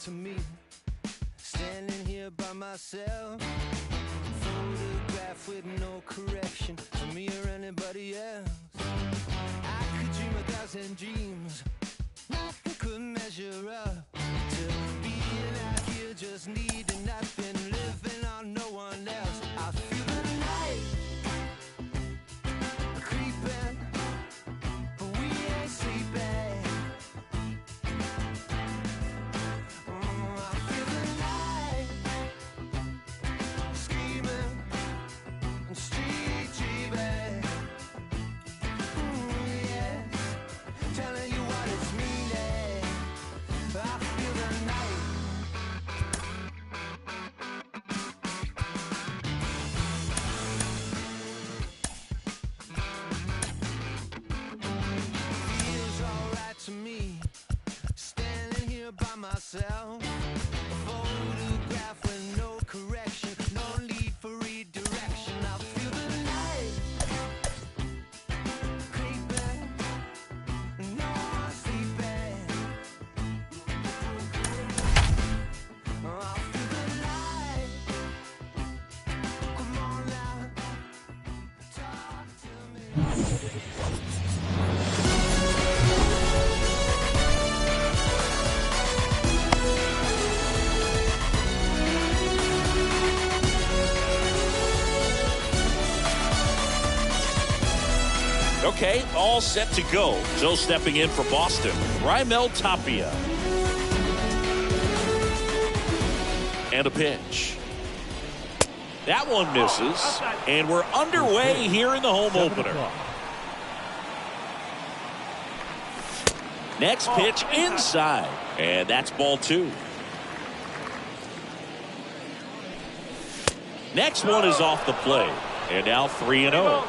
To me, standing here by myself, photograph with no correction for me or anybody else. I could dream 1,000 dreams, nothing could measure up to being out here just needing nothing, living on no one else. I feel the night creeping, but we ain't sleeping. To me, standing here by myself, a photograph with no correction, no need for redirection. I feel the night creeping, no one sleeping. I feel the light. Come on now, talk to me. Okay, all set to go. So stepping in for Boston, Raimel Tapia. And a pitch. That one misses, and we're underway here in the home opener. Next pitch inside, and that's ball 2. Next one is off the plate, and now 3-0.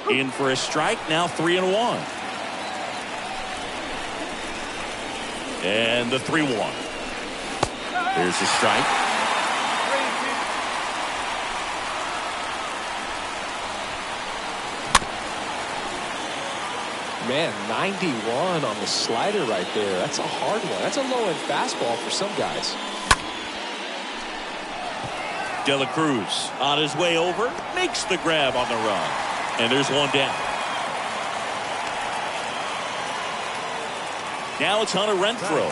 In for a strike, now 3-1. And the 3-1. There's a strike. Man, 91 on the slider right there. That's a hard one. That's a low-end fastball for some guys. De La Cruz on his way over, makes the grab on the run. And there's one down. Now it's Hunter Renfroe.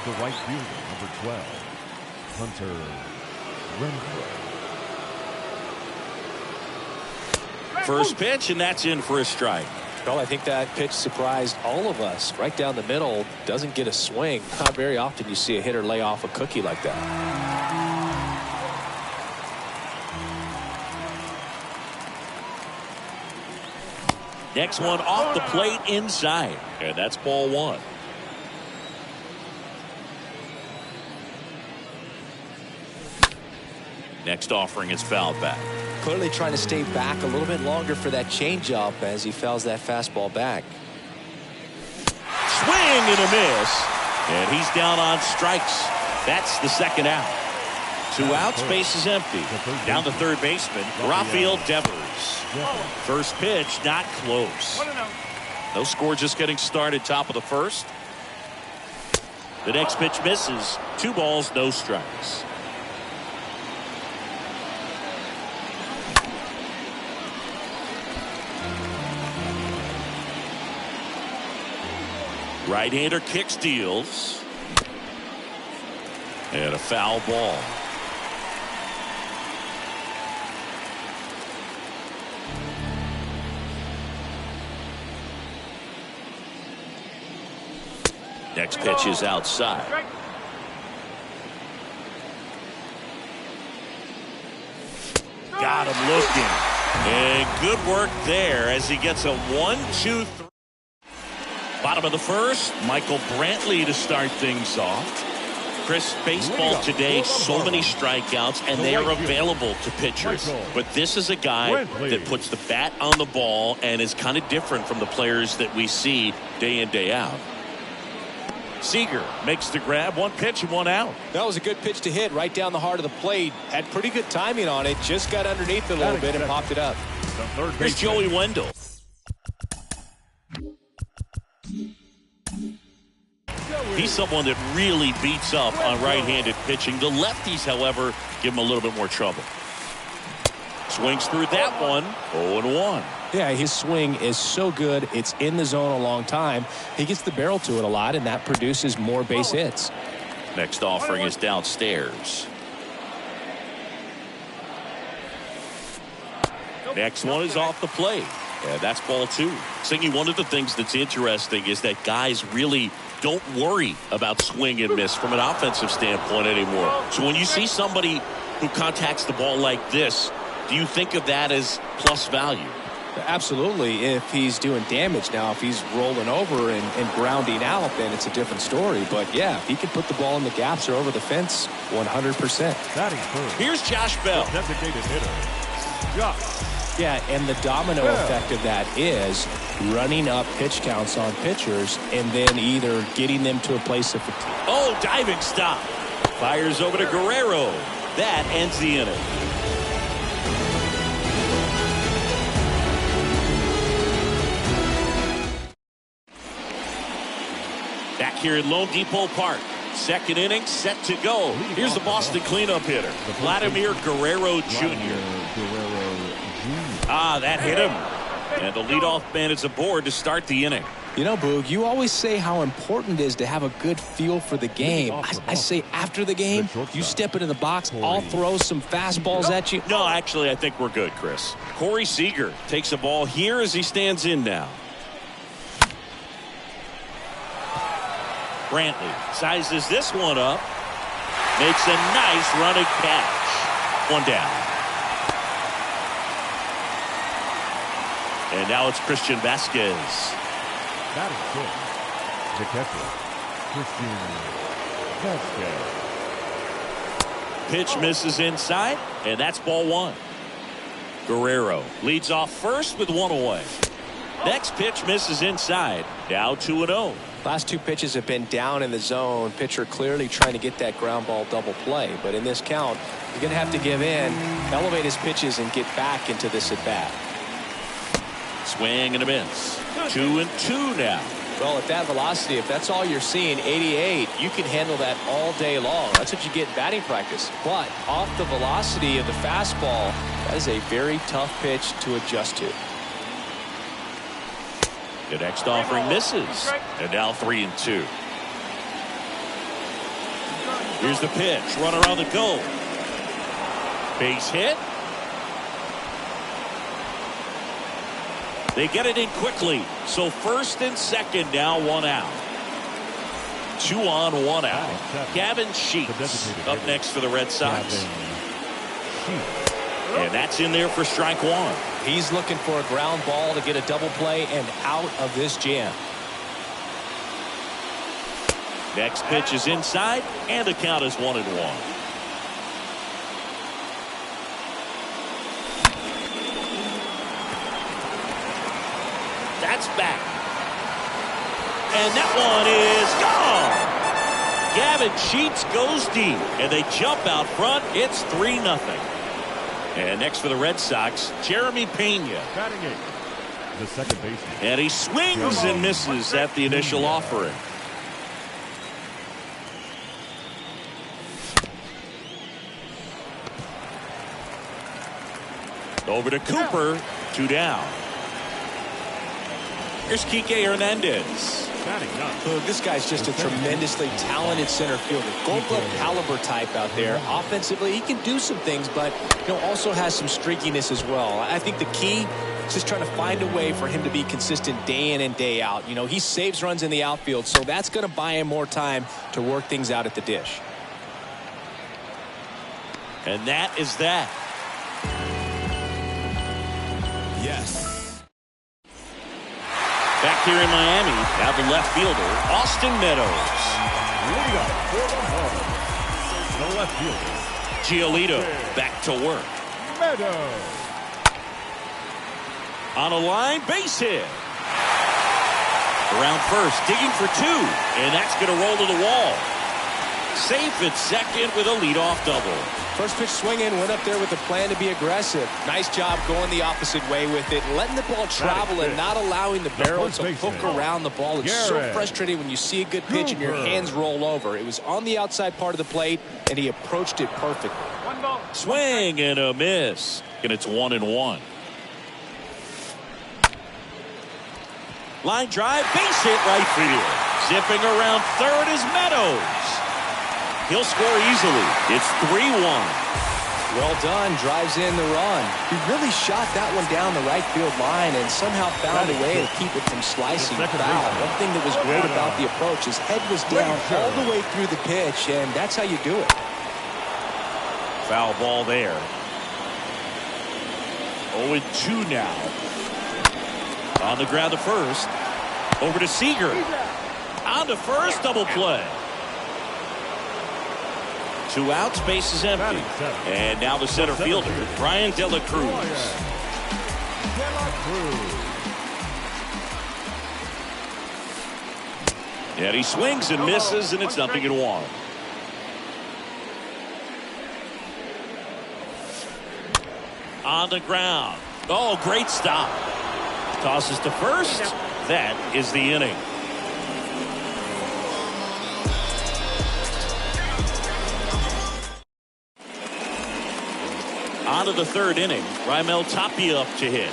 The right fielder, number 12, Hunter Renfroe. First pitch, and that's in for a strike. Well, I think that pitch surprised all of us. Right down the middle, doesn't get a swing. Not very often you see a hitter lay off a cookie like that. Next one off the plate inside, and that's ball one. Next offering is fouled back. Clearly trying to stay back a little bit longer for that changeup as he fouls that fastball back. Swing and a miss, and he's down on strikes. That's the second out. 2 outs, base is empty. Down the third baseman, Rafael Devers. First pitch, not close. No score, just getting started, top of the first. The next pitch misses. 2 balls, no strikes. Right-hander kick steals. And a foul ball. Next pitch is outside. Got him looking. And good work there as he gets a 1-2-3. Bottom of the first, Michael Brantley to start things off. Chris, baseball today, so many strikeouts, and they are available to pitchers. But this is a guy that puts the bat on the ball and is kind of different from the players that we see day in, day out. Seager makes the grab. 1 pitch and 1 out. That was a good pitch to hit right down the heart of the plate. Had pretty good timing on it. Just got underneath it a little bit and popped it up. Here's Joey Wendell. He's someone that really beats up on right-handed pitching. The lefties, however, give him a little bit more trouble. Swings through that one. 0-1. Yeah, his swing is so good. It's in the zone a long time. He gets the barrel to it a lot, and that produces more base hits. Next offering is downstairs. Next one is off the plate. Yeah, that's ball 2. Singy, one of the things that's interesting is that guys really don't worry about swing and miss from an offensive standpoint anymore. So when you see somebody who contacts the ball like this, do you think of that as plus value? Absolutely, if he's doing damage. Now, if he's rolling over and grounding out, then it's a different story. But, yeah, if he can put the ball in the gaps or over the fence, 100%. Here's Josh Bell. Designated hitter, Josh. Yeah, and the domino effect of that is running up pitch counts on pitchers and then either getting them to a place of fatigue. Oh, diving stop. Fires over to Guerrero. That ends the inning. Back here at Lone Depot Park. Second inning set to go. Here's the Boston cleanup hitter, Vladimir Guerrero Jr. Ah, that hit him. And the leadoff man is aboard to start the inning. You know, Boog, you always say how important it is to have a good feel for the game. I say after the game, you step into the box, I'll throw some fastballs at you. No, actually, I think we're good, Chris. Corey Seager takes a ball here as he stands in now. Brantley sizes this one up. Makes a nice running catch. 1 down. And now it's Christian Vasquez. That is good. The catcher, Christian Vasquez. Pitch misses inside, and that's ball 1. Guerrero leads off first with 1 away. Next pitch misses inside. Now 2-0. Last 2 pitches have been down in the zone. Pitcher clearly trying to get that ground ball double play. But in this count, you're going to have to give in, elevate his pitches, and get back into this at bat. Swing and a miss. 2-2 now. Well, at that velocity, if that's all you're seeing, 88, you can handle that all day long. That's what you get in batting practice. But off the velocity of the fastball, that is a very tough pitch to adjust to. The next offering misses. And now 3-2. Here's the pitch. Runner on the go. They get it in quickly. So first and second now, one out. 2 on, 1 out. Gavin Sheets up next for the Red Sox. And that's in there for strike 1. He's looking for a ground ball to get a double play and out of this jam. Next pitch is inside, and the count is 1-1. That's back. And that one is gone. Gavin Sheets goes deep, and they jump out front. It's 3-0. And next for the Red Sox, Jeremy Pena. Batting 8, the second baseman. And he swings and misses at the initial offering. Over to Cooper, 2 down. Here's Kike Hernandez. This guy's just a tremendously talented center fielder. Gold Glove caliber type out there. Offensively, he can do some things, but also has some streakiness as well. I think the key is just trying to find a way for him to be consistent day in and day out. He saves runs in the outfield, so that's going to buy him more time to work things out at the dish. And that is that. Yes. Back here in Miami, now the left fielder, Austin Meadows. Leading up for the home, the left fielder, Giolito back to work. Meadows. On a line, base hit. Around first, digging for 2, and that's going to roll to the wall. Safe at second with a leadoff double. First pitch swinging, went up there with a plan to be aggressive. Nice job going the opposite way with it, letting the ball travel and not allowing the barrel to hook around the ball. It's so frustrating when you see a good pitch and your hands roll over. It was on the outside part of the plate, and he approached it perfectly. Swing and a miss, and it's 1-1. Line drive, base hit right field. Zipping around third is Meadows. He'll score easily. It's 3-1. Well done. Drives in the run. He really shot that one down the right field line and somehow found a way to keep it from slicing foul. One thing that was great about the approach, his head was down all the way through the pitch, and that's how you do it. Foul ball there. 0-2 now. On the ground to first. Over to Seager. On to first, double play. 2 outs, base is empty. And now the center fielder, Brian De La Cruz. And he swings and misses, and it's 0-1. On the ground. Oh, great stop. Tosses to first. That is the inning. On to the third inning. Raimel Tapia up to hit.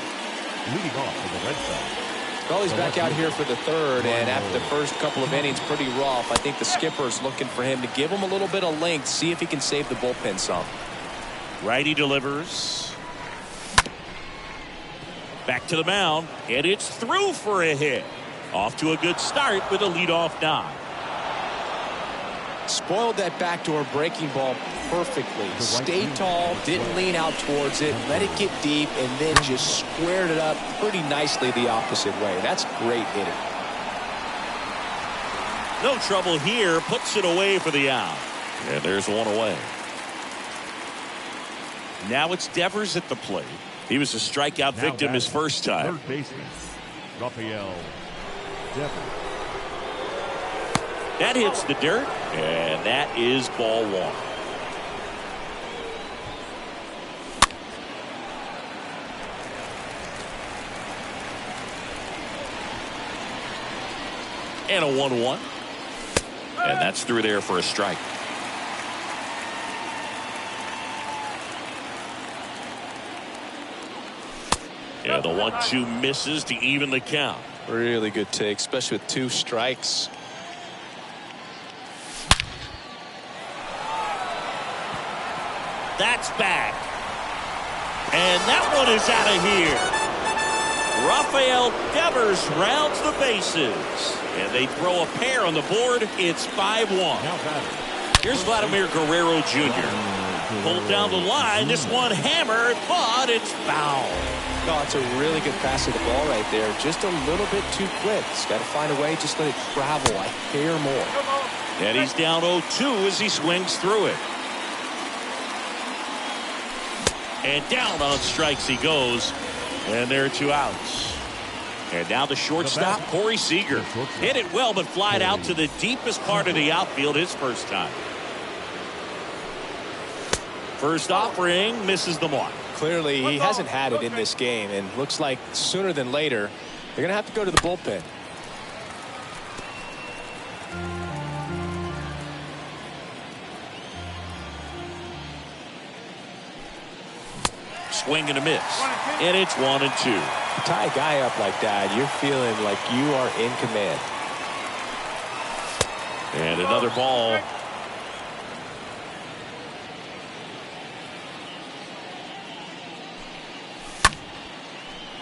Leading off for the Red Sox. Well, he's back out here for the third, and after the first couple of innings, pretty rough. I think the skipper's looking for him to give him a little bit of length, see if he can save the bullpen some. Righty delivers. Back to the mound, and it's through for a hit. Off to a good start with a leadoff knock. Spoiled that backdoor breaking ball perfectly. Stayed tall, didn't lean out towards it, let it get deep, and then just squared it up pretty nicely the opposite way. That's great hitting. No trouble here, puts it away for the out. And there's one away. Now it's Devers at the plate. He was a strikeout victim his first time. Third baseman, Rafael Devers. That hits the dirt, and that is ball 1. And a 1-1. And that's through there for a strike. Yeah, the 1-2 misses to even the count. Really good take, especially with 2 strikes. That's back. And that one is out of here. Rafael Devers rounds the bases. And they throw a pair on the board. It's 5-1. Here's Vladimir Guerrero Jr. Pulled down the line. This one hammered, but it's foul. No, it's a really good pass of the ball right there. Just a little bit too quick. He's got to find a way. Just let it travel a hair more. And he's down 0-2 as he swings through it. And down on strikes he goes. And there are 2 outs. And now the shortstop, Corey Seager. Hit it well, but flied out to the deepest part of the outfield his first time. First offering misses the mark. Clearly, he hasn't had it in this game, and looks like sooner than later, they're going to have to go to the bullpen. Swing and a miss. And it's 1-2. Tie a guy up like that, you're feeling like you are in command. And another ball.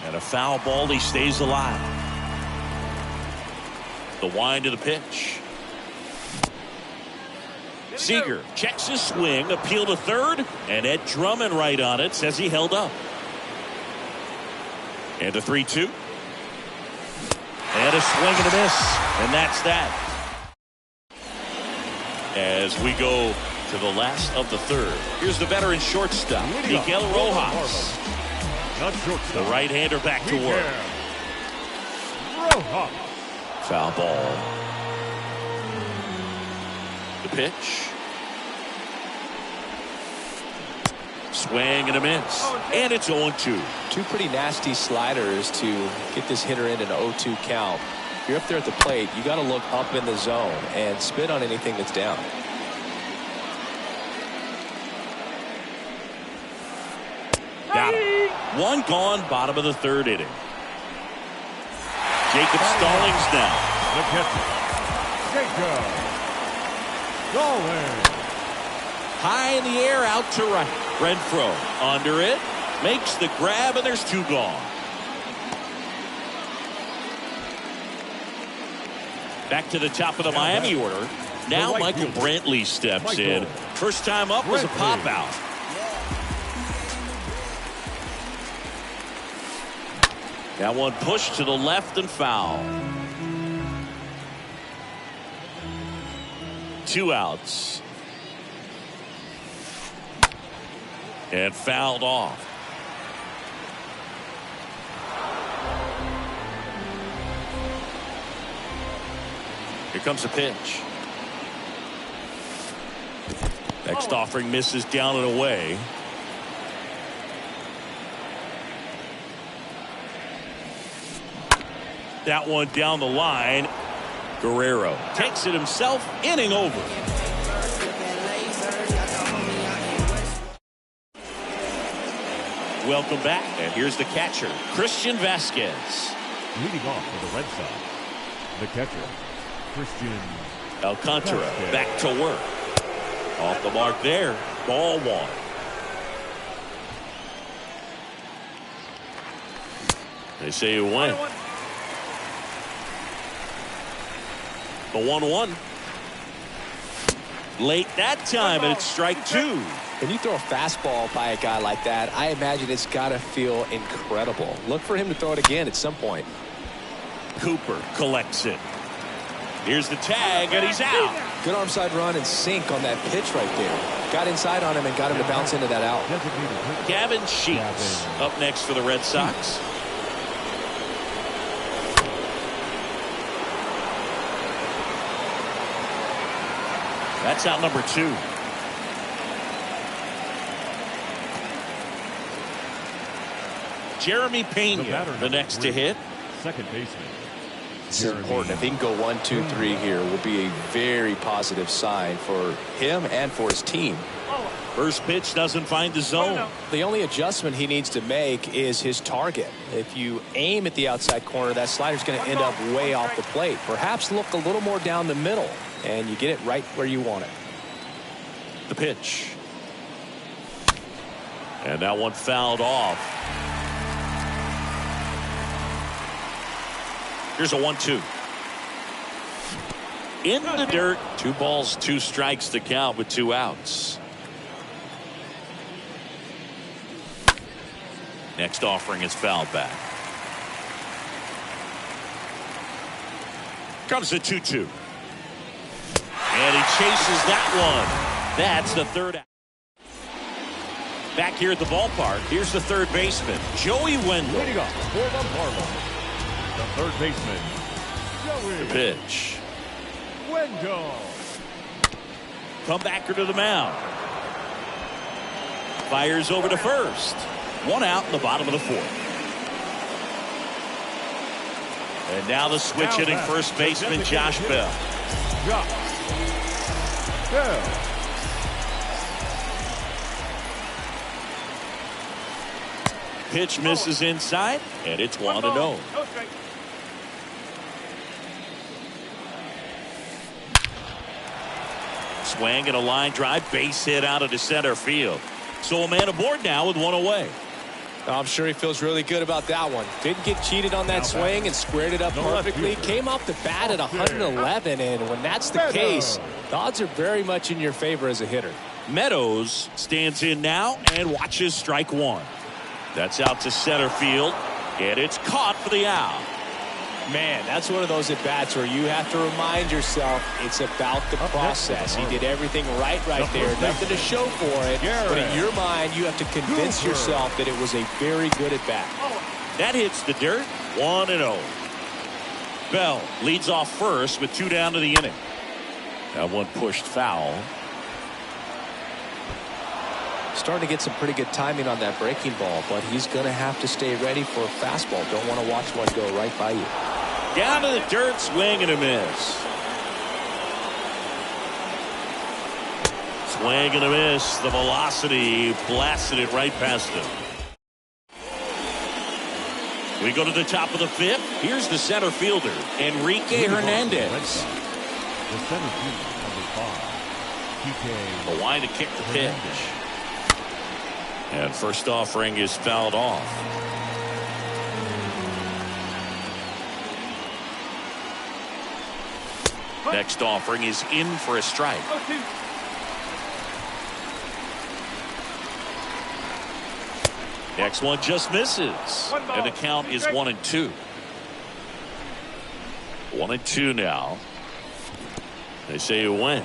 And a foul ball. He stays alive. The wind of the pitch. Seager checks his swing, appeal to third, and Ed Drummond right on it, says he held up. And a 3-2. And a swing and a miss. And that's that. As we go to the last of the third. Here's the veteran shortstop, Miguel Rojas. The right-hander back to work. Foul ball. The pitch. Swing and a miss. And it's 0-2. 2 pretty nasty sliders to get this hitter in an 0-2 count. If you're up there at the plate, you got to look up in the zone and spit on anything that's down. Got him. 1 gone, bottom of the 3rd inning. Jacob Stallings now. The catcher, Jacob Stallings. High in the air, out to right. Renfroe under it, makes the grab, and there's 2 gone. Back to the top of the Miami order. Now Michael Brantley steps in. First time up was a pop out. That one pushed to the left and foul. 2 outs. And fouled off. Here comes the pitch. Next offering misses down and away. That one down the line. Guerrero takes it himself, inning over. Welcome back, and here's the catcher, Christian Vasquez. Leading off for the Red Sox, the catcher, Christian Alcantara Vasquez. back to work. Off the mark there, ball 1. They say you win. The 1-1. Late that time, and it's strike 2. When you throw a fastball by a guy like that, I imagine it's got to feel incredible. Look for him to throw it again at some point. Cooper collects it. Here's the tag, and he's out. Good arm side run and sink on that pitch right there. Got inside on him and got him to bounce into that out. Gavin Sheets up next for the Red Sox. That's out number 2. Jeremy Pena, the next to hit. Second baseman. This is important. If he can go 1, 2, 3 here, will be a very positive sign for him and for his team. First pitch doesn't find the zone. The only adjustment he needs to make is his target. If you aim at the outside corner, that slider's going to end up way off the plate. Perhaps look a little more down the middle, and you get it right where you want it. The pitch. And that one fouled off. Here's a 1-2. In the dirt. 2 balls, 2 strikes to count with 2 outs. Next offering is fouled back. Comes a 2-2. And he chases that one. That's the 3rd out. Back here at the ballpark, here's the 3rd baseman, Joey Wendell. Leading off for the Marlins, the 3rd baseman, Joey The pitch. Wendell. Comebacker to the mound. Fires over to first. 1 out in the bottom of the 4th. And now the switch hitting first baseman, Josh Bell. Josh Bell. Pitch misses inside, and it's 1-0. Swing and a line drive, base hit out into center field. So a man aboard now with 1 away. I'm sure he feels really good about that one. Didn't get cheated on that swing and squared it up perfectly. Came off the bat at 111, and when that's the case, the odds are very much in your favor as a hitter. Meadows stands in now and watches strike 1. That's out to center field, and it's caught for the out. Man, that's one of those at-bats where you have to remind yourself it's about the process. He did everything right there. Nothing to show for it. But in your mind, you have to convince yourself that it was a very good at-bat. That hits the dirt. 1-0. Bell leads off first with 2 down to the inning. That one pushed foul. Starting to get some pretty good timing on that breaking ball, but he's going to have to stay ready for a fastball. Don't want to watch one go right by you. Down to the dirt, swing and a miss. Swing and a miss. The velocity blasted it right past him. We go to the top of the 5th. Here's the center fielder, Enrique Hernandez. The center fielder, number 5, The line to kick the pitch. And first offering is fouled off. Next offering is in for a strike. Next one just misses. And the count is 1-2. 1-2 now. They say you win.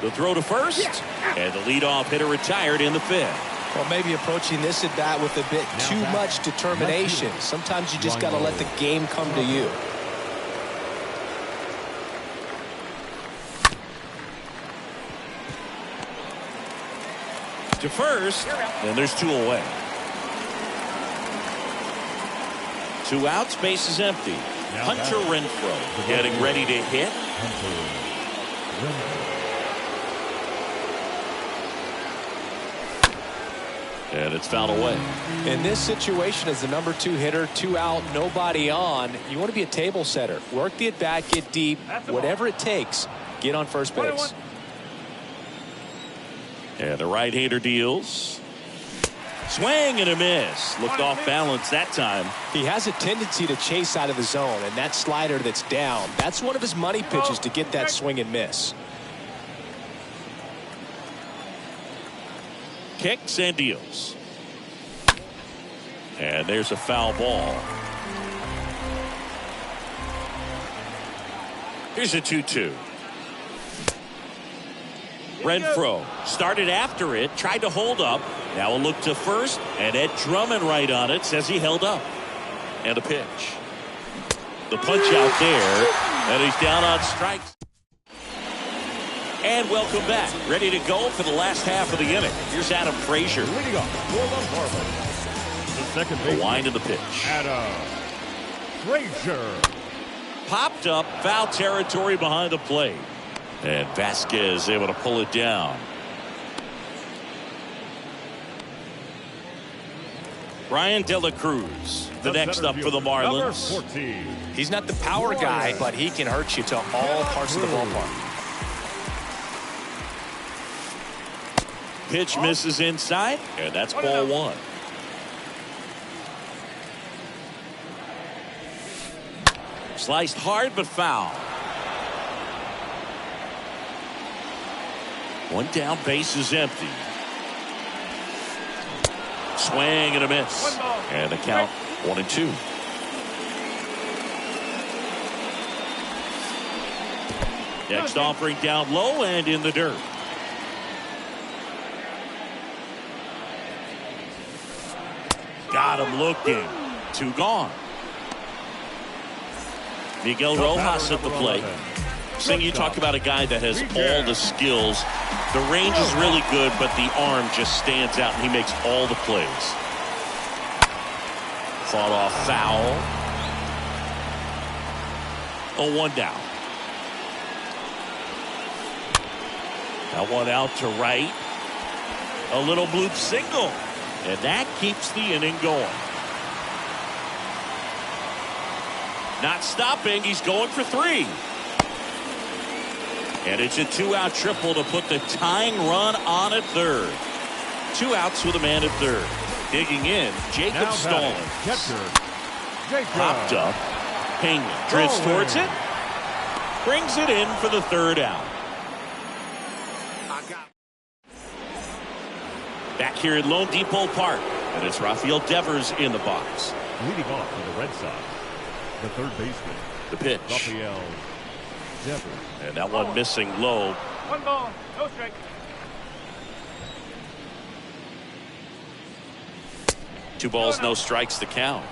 The throw to first, and the leadoff hitter retired in the 5th. Well, maybe approaching this at bat with a bit too much determination. Sometimes you just got to let the game come to you. To first, and there's 2 away. 2 outs, base is empty. Hunter Renfroe getting ready to hit. And it's fouled away. In this situation, as the number 2 hitter, 2 out, nobody on, you want to be a table setter. Work the at-bat, get deep, whatever it takes, get on first base. And the right-hander deals. Swing and a miss. Looked off balance that time. He has a tendency to chase out of the zone, and that slider that's down, that's one of his money pitches to get that swing and miss. Kicks and deals. And there's a foul ball. Here's a 2-2. Renfroe started after it, tried to hold up. Now a look to first, and Ed Drummond right on it, says he held up. And a pitch. The punch out there, and he's down on strikes. And welcome back. Ready to go for the last half of the inning. Here's Adam Frazier. Leading off for the Marlins, the second The baseman, wind of the pitch. Adam Frazier. Popped up, foul territory behind the plate. And Vasquez able to pull it down. Brian De La Cruz, the next up for the Marlins. Number 14. He's not the power guy, but he can hurt you to all parts of the ballpark. Pitch misses inside, and that's ball 1. Sliced hard, but foul. One down, base is empty. Swing and a miss. And the count 1-2. Next offering down low and in the dirt. Got him looking. 2 gone. Miguel Rojas at the plate. Sing, you talk about a guy that has all the skills. The range is really good, but the arm just stands out, and he makes all the plays. Fought off foul. 0-1 down. That one out to right. A little bloop single. And that keeps the inning going. Not stopping. He's going for 3. And it's a 2-out triple to put the tying run on at third. 2 outs with a man at third. Digging in, Jacob Stallings. Popped up. Pena drifts towards it. Brings it in for the 3rd out. Back here at Lone Depot Park. And it's Rafael Devers in the box. Leading off for the Red Sox, the third baseman. The pitch. Rafael Devers. And that one missing low. 1 ball, no strike. 2 balls, no strikes to count.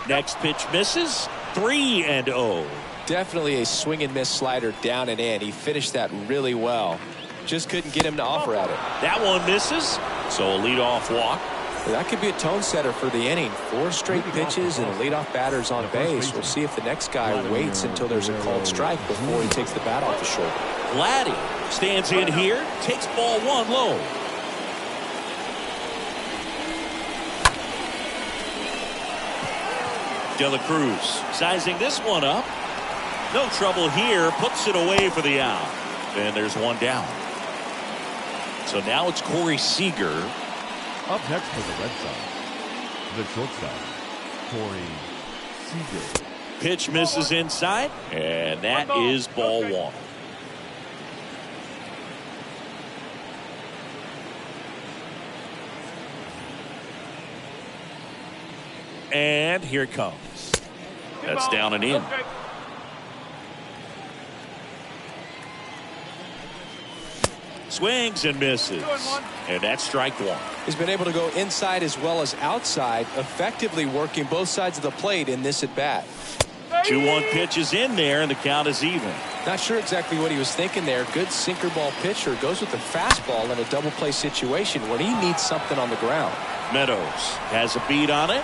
Next pitch misses. 3-0. Definitely a swing and miss slider down and in. He finished that really well. Just couldn't get him to offer at it. That one misses. So a leadoff walk. That could be a tone setter for the inning. 4 straight pitches and leadoff batters on base. We'll see if the next guy waits until there's a called strike before he takes the bat off the shoulder. Vladdy stands in here, takes ball 1 low. De La Cruz sizing this one up. No trouble here, puts it away for the out. And there's 1 down. So now it's Corey Seager. Up next for the Red Sox, the shortstop, Corey Seager. Pitch misses inside, and that is ball 1. And here it comes. That's down and in. Swings and misses. And that's strike 1. He's been able to go inside as well as outside, effectively working both sides of the plate in this at bat. 2-1 pitch is in there, and the count is even. Not sure exactly what he was thinking there. Good sinker ball pitcher goes with the fastball in a double play situation when he needs something on the ground. Meadows has a beat on it.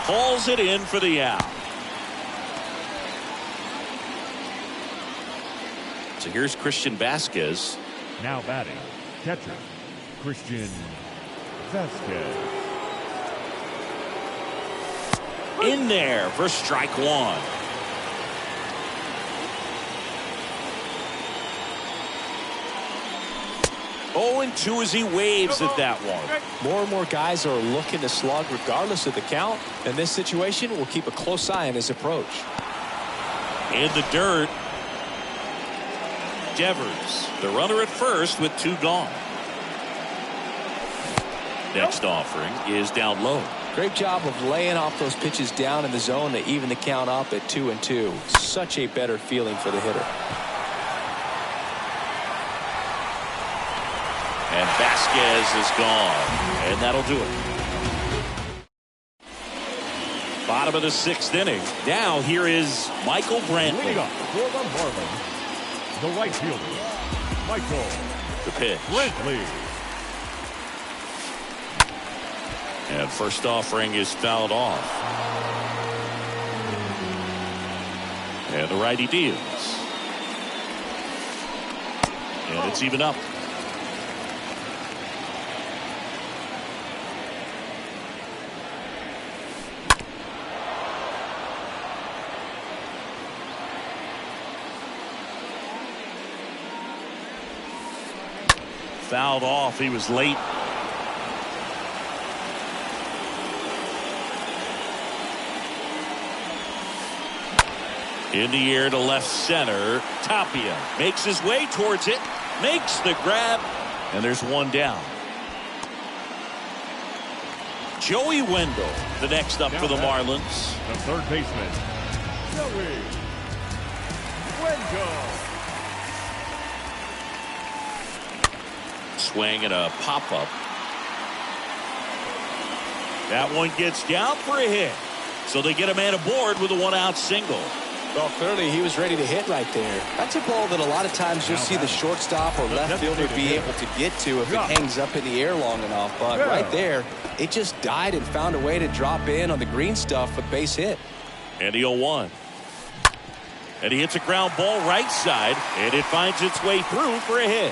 Hauls it in for the out. So here's Christian Vasquez. Now batting, catcher, Christian Vasquez. In there for strike 1. Oh, and 2 as he waves at that one. More and more guys are looking to slug regardless of the count. In this situation, we'll keep a close eye on his approach. In the dirt. Devers, the runner at first with 2 gone. Next offering is down low. Great job of laying off those pitches down in the zone to even the count up at 2-2. Such a better feeling for the hitter. And Vasquez is gone. And that'll do it. Bottom of the 6th inning. Now here is Michael Brantley. Leading off for the Marlins, the right fielder, Michael The pitch. Brantley. And first offering is fouled off. And the righty deals. And it's even up. Fouled off. He was late. In the air to left center. Tapia makes his way towards it. Makes the grab. And there's one down. Joey Wendell, the next up for the Marlins. The third baseman, Joey Wendell. Swing and a pop-up. That one gets down for a hit. So they get a man aboard with a one-out single. Well, clearly he was ready to hit right there. That's a ball that a lot of times you'll see the shortstop or left fielder be able to get to if it hangs up in the air long enough. But right there, it just died and found a way to drop in on the green stuff with base hit. And the 0-1. And he hits a ground ball right side, and it finds its way through for a hit.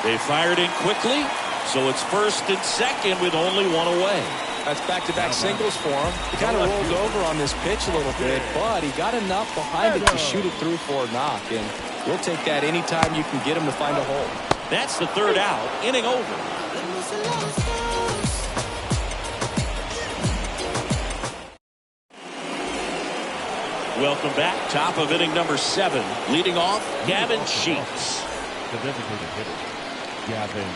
They fired in quickly, so it's first and second with only one away. That's back-to-back singles for him. He kind of rolled over on this pitch a little bit, but he got enough behind it to shoot it through for a knock. And we'll take that anytime you can get him to find a hole. That's the third out. Inning over. Welcome back. Top of inning number 7. Leading off, Gavin Sheets. The designated hitter, Gavin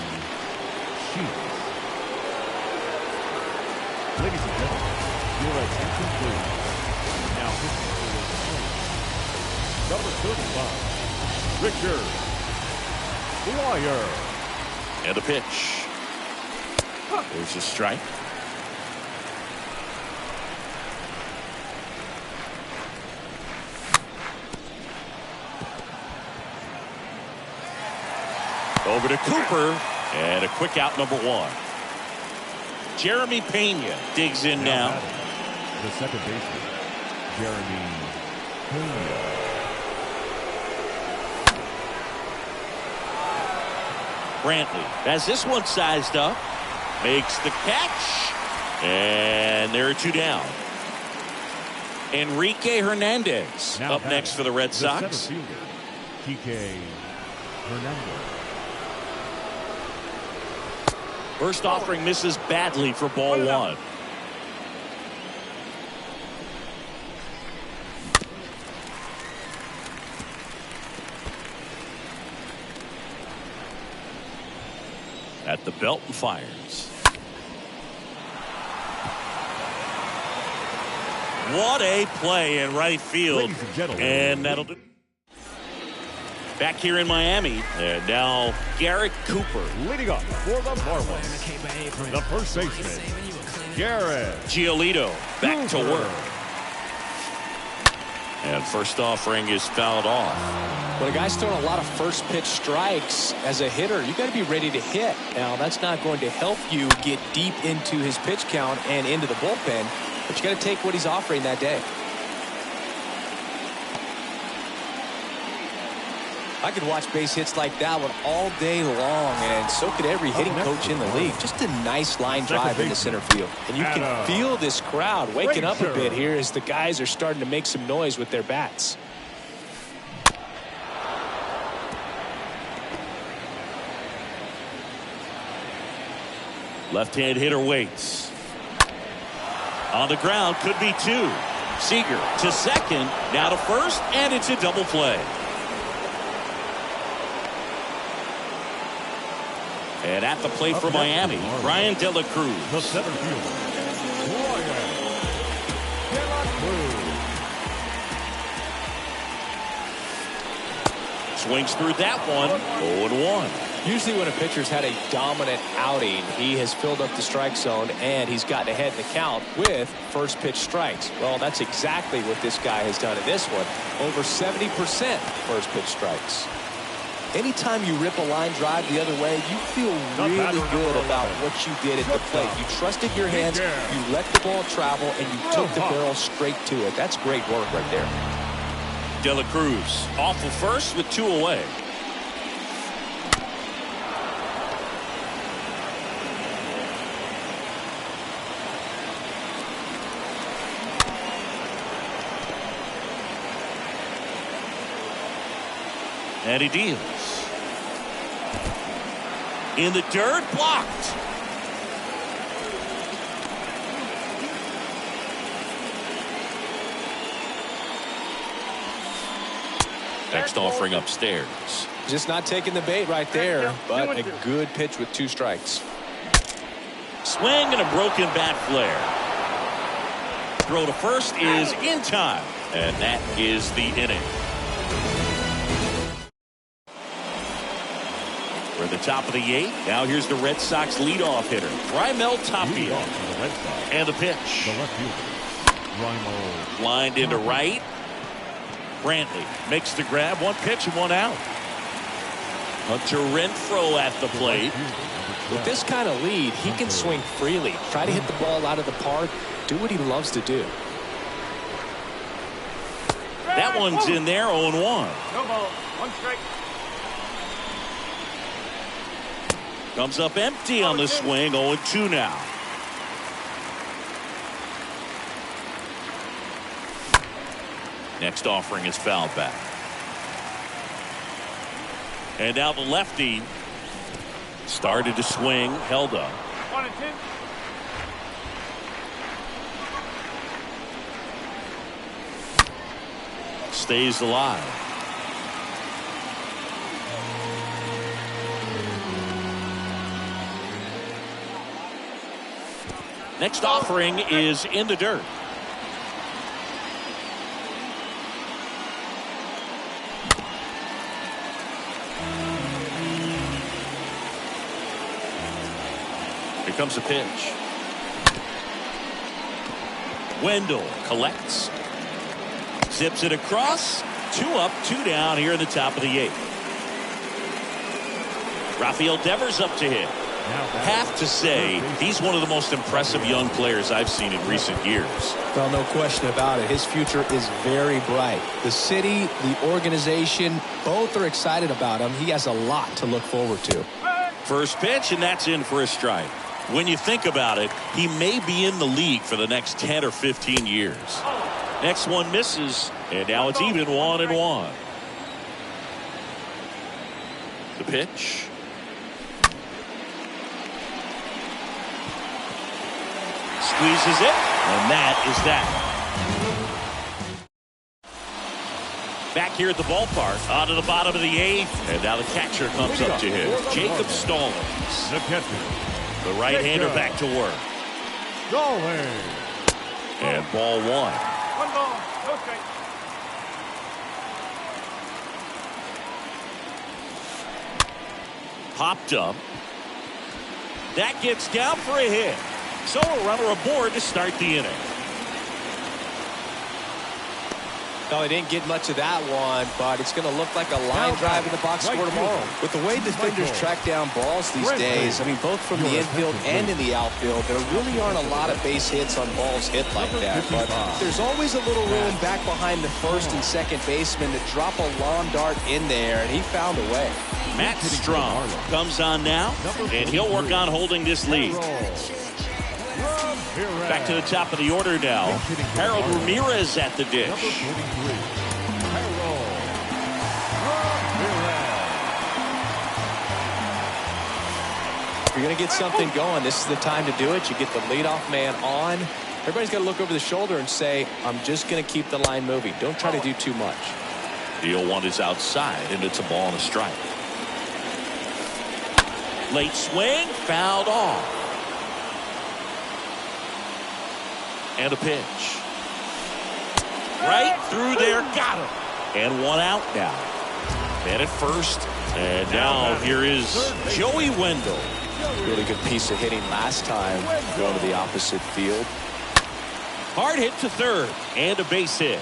Sheets. Ladies and gentlemen, your attention please. Now pitching for the number 35, Richard Dwyer. And the pitch. There's a strike. Over to Cooper, and a quick out, number 1. Jeremy Pena digs in now. The second baseman, Jeremy Pena. Brantley has this one sized up. Makes the catch. And there are 2 down. Enrique Hernandez Now up next for the Red Sox. The center fielder, Kike Hernandez. First offering misses badly for ball 1. At the belt and fires. What a play in right field. Ladies and gentlemen. And that'll do. Back here in Miami, and now Garrett Cooper. Leading up for the Marlins, the first baseman, Garrett Giolito back to Cooper. work. And first offering is fouled off. When a guy's throwing a lot of first pitch strikes as a hitter, you got to be ready to hit. Now, that's not going to help you get deep into his pitch count and into the bullpen, but you got to take what he's offering that day. I could watch base hits like that one all day long, and so could every hitting coach in the league. Just a nice line drive into center field. And you can feel this crowd waking up a bit here as the guys are starting to make some noise with their bats. Left-hand hitter waits. On the ground, could be 2. Seager to second, now to first, and it's a double play. And at the plate for Miami, Brian De La Cruz. The center fielder, Brian De La Cruz. Swings through that one, 0-1. Usually when a pitcher's had a dominant outing, he has filled up the strike zone and he's gotten ahead in the count with first pitch strikes. Well, that's exactly what this guy has done in this one. Over 70% first pitch strikes. Anytime you rip a line drive the other way, you feel really good about what you did at the plate. You trusted your hands, you let the ball travel, and you took the barrel straight to it. That's great work right there. De La Cruz off of first with 2 away. And he deals. In the dirt, blocked. Next offering upstairs. Just not taking the bait right there, but a good pitch with 2 strikes. Swing and a broken bat flare. Throw to first is in time, and that is the inning. We're at the top of the 8th. Now here's the Red Sox leadoff hitter, Raimel Tapia. And the pitch. The left fielder, Lined into right. Brantley makes the grab. 1 pitch and 1 out. Hunter Renfroe at the plate. With this kind of lead, he can swing freely, try to hit the ball out of the park, do what he loves to do. That one's in there, 0-1. No ball, 1 strike. Comes up empty on the swing, 0-2 now. Next offering is fouled back. And now the lefty started to swing, held up. 1-2. Stays alive. Next offering is in the dirt. Here comes a pitch. Wendell collects. Zips it across. 2 up, 2 down here in the top of the 8th. Rafael Devers up to hit. Have to say he's one of the most impressive young players I've seen in recent years. Well, no question about it. His future is very bright. The city, the organization, both are excited about him. He has a lot to look forward to. First pitch, and that's in for a strike. When you think about it, he may be in the league for the next 10 or 15 years. Next one misses, and now it's even 1-1. The pitch. Squeezes it, and that is that. Back here at the ballpark, on to the bottom of the 8th, and now the catcher comes up to him, Jacob Stallings. the catcher, The right-hander back to work. Stallings. And ball 1. 1 ball, no strike. Popped up. That gets down for a hit. So a runner aboard to start the inning. No, he didn't get much of that one, but it's going to look like a line drive in the box score tomorrow. With the way defenders track down balls these days, I mean, both from the infield and in the outfield, there really aren't a lot of base hits on balls hit like that. But there's always a little room back behind the first and second baseman to drop a lawn dart in there, and he found a way. Matt Strong comes on now, and he'll work on holding this lead. Back to the top of the order now. Harold Ramirez at the dish. If you're going to get something going, this is the time to do it. You get the leadoff man on. Everybody's got to look over the shoulder and say, I'm just going to keep the line moving. Don't try to do too much. Deal 1 is outside, and it's a ball and a strike. Late swing, fouled off. And a pitch. Right through there, got him. And 1 out now. Man at first. And now here is Joey Wendell. Really good piece of hitting last time going to the opposite field. Hard hit to third. And a base hit.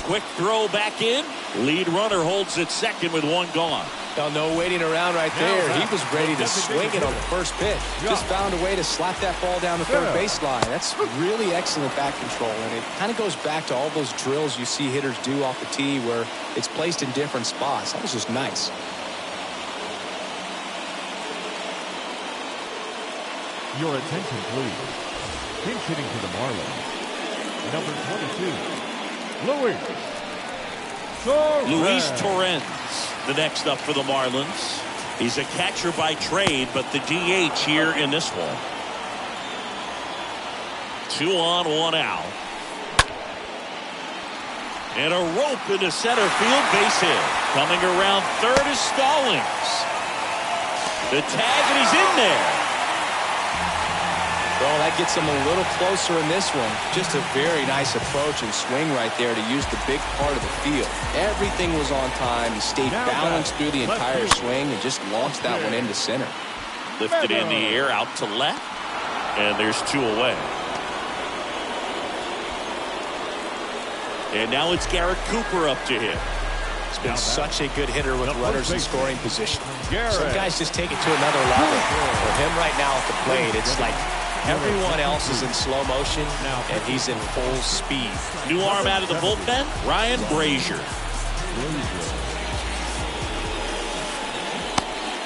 Quick throw back in. Lead runner holds at second with 1 gone. No waiting around right there. He was ready to swing it on the first pitch. Just found a way to slap that ball down the third baseline. That's really excellent bat control, and it kind of goes back to all those drills you see hitters do off the tee where it's placed in different spots. That was just nice. Your attention, please. Pinch hitting for the Marlins. Number 22, Luis Torrens, the next up for the Marlins. He's a catcher by trade, but the DH here in this one. 2 on, 1 out. And a rope into center field, base hit. Coming around third is Stallings. The tag, and he's in there. Well, that gets him a little closer in this one. Just a very nice approach and swing right there to use the big part of the field. Everything was on time. He stayed balanced through the entire swing and just launched that one into center. Lifted in the air, out to left. And there's 2 away. And now it's Garrett Cooper up to hit. He's been such a good hitter with runners in scoring position. Some guys just take it to another level. For him right now at the plate, it's like everyone else is in slow motion, and he's in full speed. New arm out of the bullpen, Ryan Brazier.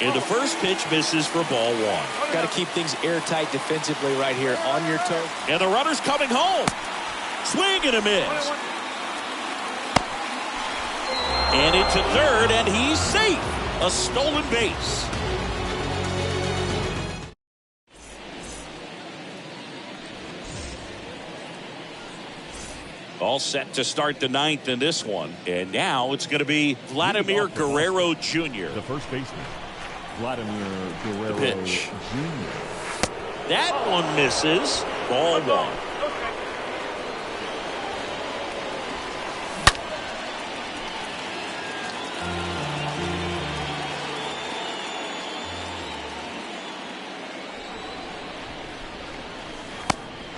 And the first pitch misses for ball 1. Got to keep things airtight defensively right here, on your toe. And the runner's coming home. Swing and a miss. And into third, and he's safe. A stolen base. All set to start the 9th in this one. And now it's going to be Vladimir Guerrero Jr. The first baseman, Vladimir Guerrero Pitch. Jr. That one misses. Ball 1.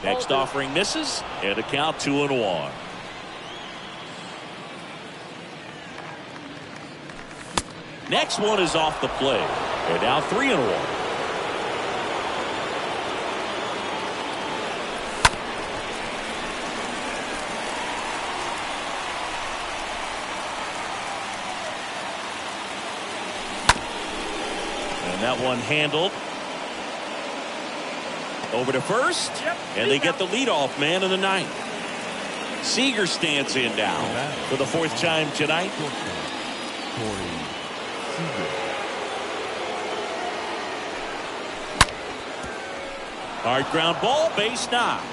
Next offering misses, and a count 2-1. Next one is off the plate, and now 3-1. And that one handled. Over to first, and they get the leadoff man in the 9th. Seager stands in now for the 4th time tonight. Hard ground ball, base knock.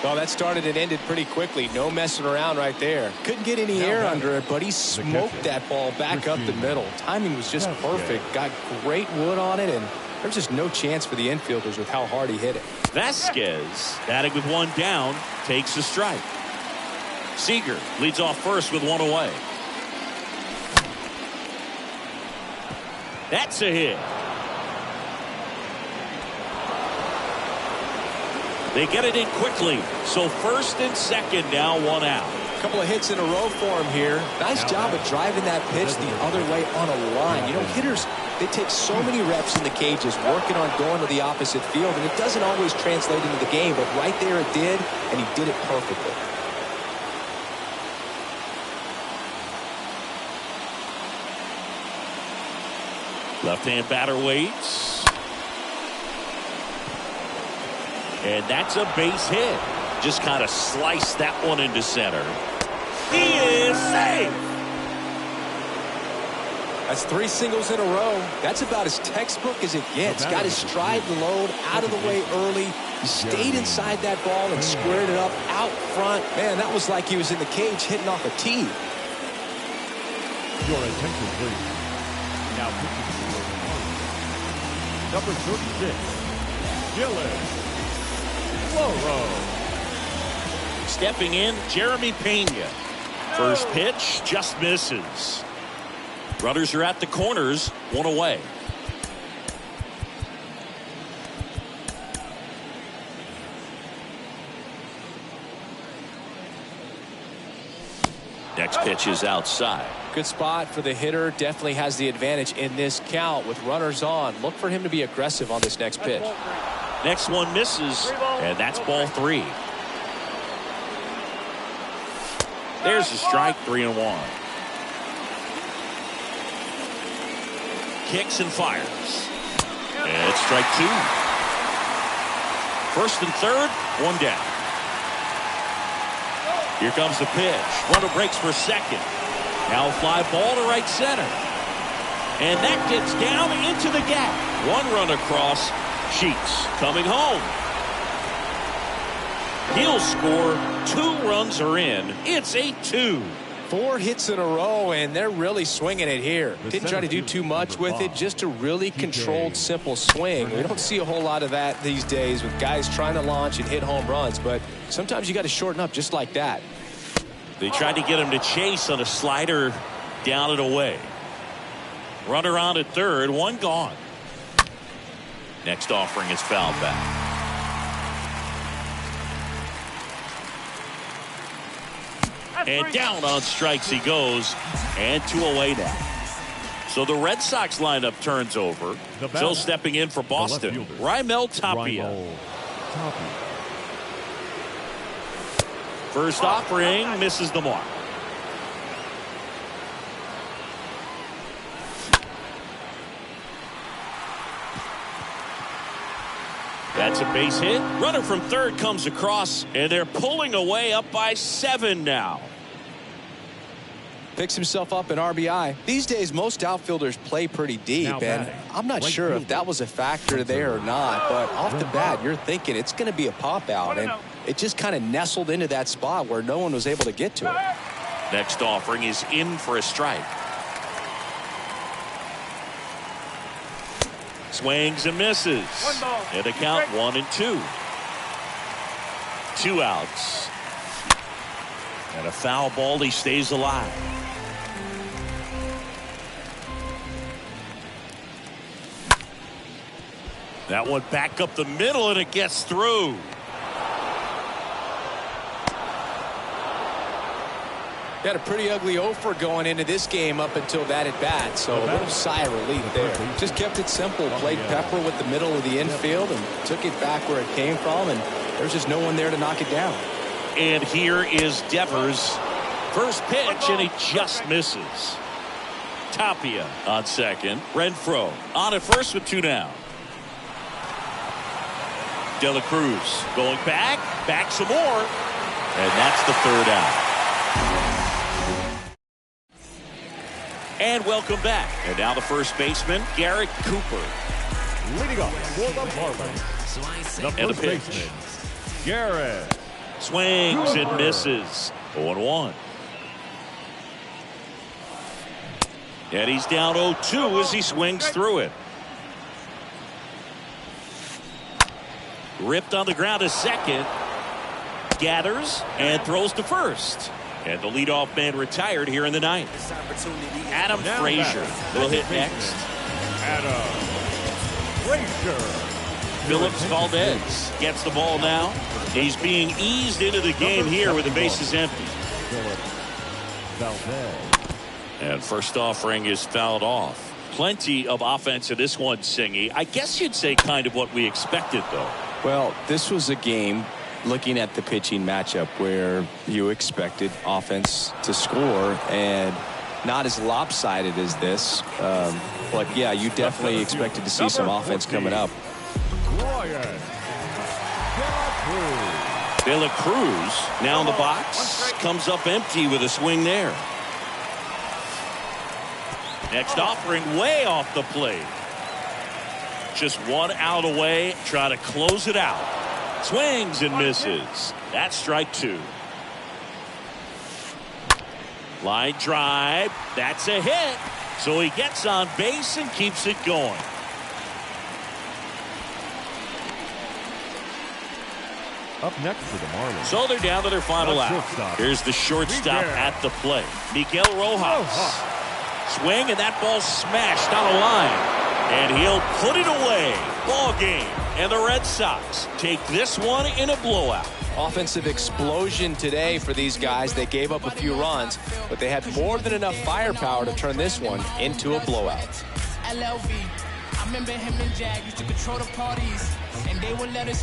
Well, that started and ended pretty quickly. No messing around right there. Couldn't get any air under it, but he smoked that ball back up the middle. Timing was just perfect. Got great wood on it, and there's just no chance for the infielders with how hard he hit it. Vasquez, batting with 1 down, takes a strike. Seager leads off first with 1 away. That's a hit. They get it in quickly. So first and second now, 1 out. A couple of hits in a row for him here. Nice job of driving that pitch the other way on a line. You know, hitters, they take so many reps in the cages working on going to the opposite field, and it doesn't always translate into the game, but right there it did, and he did it perfectly. Left-hand batter waits. And that's a base hit. Just kind of sliced that one into center. He is safe. That's 3 singles in a row. That's about as textbook as it gets. Got his stride load out of the way early. He stayed inside that ball and squared it up out front. Man, that was like he was in the cage hitting off a tee. Your attention, please. Now pitching to number 36, Gillis. Stepping in, Jeremy Pena. First pitch just misses. Runners are at the corners, 1 away. Next pitch is outside. Good spot for the hitter. Definitely has the advantage in this count with runners on. Look for him to be aggressive on this next pitch. Next one misses, and that's ball 3. There's a strike, 3-1. Kicks and fires. And it's strike 2. First and third, 1 down. Here comes the pitch. Runner breaks for second. Now a fly ball to right center. And that gets down into the gap. 1 run across. Sheets coming home. He'll score. 2 runs are in. It's 8-2. 4 hits in a row, and they're really swinging it here. Didn't try to do too much with it, just a really controlled, simple swing. We don't see a whole lot of that these days with guys trying to launch and hit home runs, but sometimes you got to shorten up just like that. They tried to get him to chase on a slider down and away. Runner on at third, 1 gone. Next offering is fouled back. And down on strikes he goes, and 2 away now. So the Red Sox lineup turns over. Still stepping in for Boston, Raimel Tapia. First offering misses the mark. That's a base hit. Runner from third comes across, and they're pulling away up by 7 now. Picks himself up an RBI. These days, most outfielders play pretty deep, and I'm not sure if that was a factor there or not, but off the bat, you're thinking it's going to be a pop out, and it just kind of nestled into that spot where no one was able to get to it. Next offering is in for a strike. Swings and misses. And a count 1-2. 2 outs. And a foul ball. He stays alive. That one back up the middle, and it gets through. Got a pretty ugly offer going into this game up until that at bat, so a little sigh of relief there. Just kept it simple, played pepper with the middle of the infield and took it back where it came from, and there's just no one there to knock it down. And here is Devers. First pitch, and he just misses. Tapia on second. Renfroe on at first with 2 down. De La Cruz going back some more, and that's the 3rd out. And welcome back. And now the first baseman, Garrett Cooper. Leading up for the Marlins, And the a first pitch. baseman, Garrett. Swings and Cooper. misses. 0-1. And he's down 0-2 as he swings through it. Ripped on the ground to second. Gathers and throws to first. And the leadoff man retired here in the 9th. Adam Now Frazier will hit next. Adam Frazier. Phillips Valdez gets the ball now. He's being eased into the game here with the bases empty. Phillips Valdez. And first offering is fouled off. Plenty of offense in this one, Singy. I guess you'd say kind of what we expected, though. Well, this was a game, looking at the pitching matchup, where you expected offense to score, and not as lopsided as this. But, yeah, you definitely expected to see some offense coming up. De La Cruz now in the box. Comes up empty with a swing there. Next offering way off the plate. Just 1 out away. Try to close it out. Swings and misses. That's strike 2. Line drive. That's a hit. So he gets on base and keeps it going. Up next for the Marlins. So they're down to their final out. Shortstop. Here's the shortstop at the plate. Miguel Rojas. Swing, and that ball smashed on a line. And he'll put it away. Ball game. And the Red Sox take this one in a blowout. Offensive explosion today for these guys. They gave up a few runs, but they had more than enough firepower to turn this one into a blowout. LLV. I remember him and Jag used to control the parties, and they would let us